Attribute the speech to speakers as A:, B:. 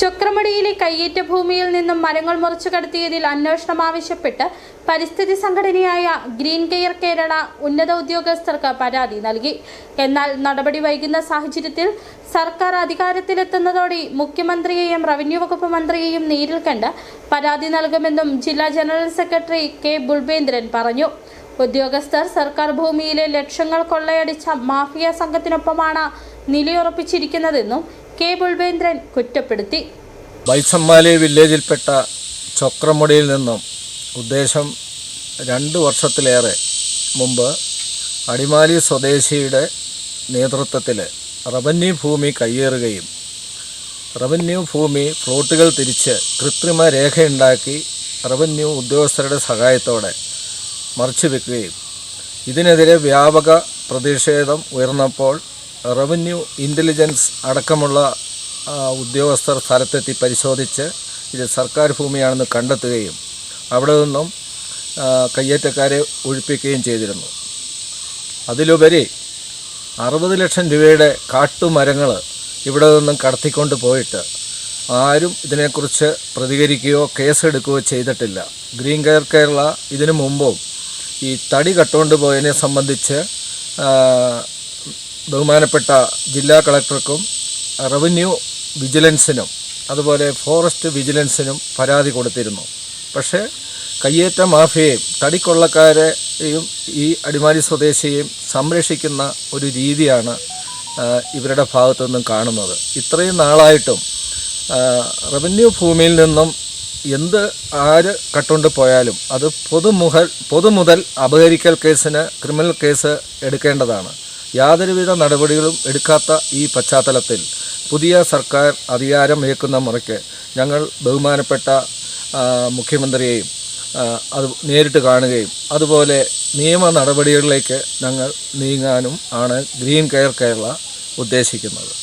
A: ചൊക്രമടിയിലെ കയ്യേറ്റ ഭൂമിയിൽ നിന്നും മരങ്ങൾ മുറിച്ചു കടത്തിയതിൽ അന്വേഷണം ആവശ്യപ്പെട്ട് പരിസ്ഥിതി സംഘടനയായ ഗ്രീൻ കെയർ കേരള ഉന്നത ഉദ്യോഗസ്ഥർക്ക് പരാതി നൽകി. എന്നാൽ നടപടി വൈകുന്ന സാഹചര്യത്തിൽ സർക്കാർ അധികാരത്തിലെത്തുന്നതോടെ മുഖ്യമന്ത്രിയെയും റവന്യൂ വകുപ്പ് മന്ത്രിയെയും നേരിൽ കണ്ട് പരാതി നൽകുമെന്നും ജില്ലാ ജനറൽ സെക്രട്ടറി കെ ബുൾബേന്ദ്രൻ പറഞ്ഞു. ഉദ്യോഗസ്ഥർ സർക്കാർ ഭൂമിയിലെ ലക്ഷങ്ങൾ കൊള്ളയടിച്ച മാഫിയ സംഘത്തിനൊപ്പമാണ് നിലയുറപ്പിച്ചിരിക്കുന്നതെന്നും കെ ബുൾബേന്ദ്രൻ കുറ്റപ്പെടുത്തി.
B: ബൈസമ്മാലി വില്ലേജിൽപ്പെട്ട ചൊക്രമുടിയിൽ നിന്നും ഉദ്ദേശം 2 വർഷത്തിലേറെ മുമ്പ് അടിമാലി സ്വദേശിയുടെ നേതൃത്വത്തിൽ റവന്യൂ ഭൂമി കയ്യേറുകയും റവന്യൂ ഭൂമി പ്ലോട്ടുകൾ തിരിച്ച് കൃത്രിമ രേഖയുണ്ടാക്കി റവന്യൂ ഉദ്യോഗസ്ഥരുടെ സഹായത്തോടെ മറച്ചു വെക്കുകയും ഇതിനെതിരെ വ്യാപക പ്രതിഷേധം ഉയർന്നപ്പോൾ റവന്യൂ ഇൻ്റലിജൻസ് അടക്കമുള്ള ഉദ്യോഗസ്ഥർ സ്ഥലത്തെത്തി പരിശോധിച്ച് ഇത് സർക്കാർ ഭൂമിയാണെന്ന് കണ്ടെത്തുകയും അവിടെ നിന്നും കയ്യേറ്റക്കാരെ ഒഴിപ്പിക്കുകയും ചെയ്തിരുന്നു. അതിലുപരി 60 ലക്ഷം രൂപയുടെ കാട്ടുമരങ്ങൾ ഇവിടെ നിന്നും കടത്തിക്കൊണ്ട് പോയിട്ട് ആരും ഇതിനെക്കുറിച്ച് പ്രതികരിക്കുകയോ കേസെടുക്കുകയോ ചെയ്തിട്ടില്ല. ഗ്രീൻ കെയർ കേരള ഇതിനു മുമ്പും ഈ തടി കട്ടുകൊണ്ട് പോയതിനെ സംബന്ധിച്ച് ബഹുമാനപ്പെട്ട ജില്ലാ കളക്ടർക്കും റവന്യൂ വിജിലൻസിനും അതുപോലെ ഫോറസ്റ്റ് വിജിലൻസിനും പരാതി കൊടുത്തിരുന്നു. പക്ഷേ കയ്യേറ്റ മാഫിയയും തടിക്കൊള്ളക്കാരെയും ഈ അടിമാലി സ്വദേശിയെയും സംരക്ഷിക്കുന്ന ഒരു രീതിയാണ് ഇവരുടെ ഭാഗത്തു നിന്നും കാണുന്നത്. ഇത്രയും നാളായിട്ടും റവന്യൂ ഭൂമിയിൽ നിന്നും ആര് കട്ടുകൊണ്ട് പോയാലും അത് പൊതുമുതൽ അപഹരിക്കൽ കേസിന് ക്രിമിനൽ കേസ് എടുക്കേണ്ടതാണ്. യാതൊരുവിധ നടപടികളും എടുക്കാത്ത ഈ പശ്ചാത്തലത്തിൽ പുതിയ സർക്കാർ അധികാരം ഏൽക്കുന്ന മുറയ്ക്ക് ഞങ്ങൾ ബഹുമാനപ്പെട്ട മുഖ്യമന്ത്രിയെയും അത് നേരിട്ട് കാണുകയും അതുപോലെ നിയമ നടപടികളിലേക്ക് ഞങ്ങൾ നീങ്ങാനും ആണ് ഗ്രീൻ കെയർ കേരള ഉദ്ദേശിക്കുന്നത്.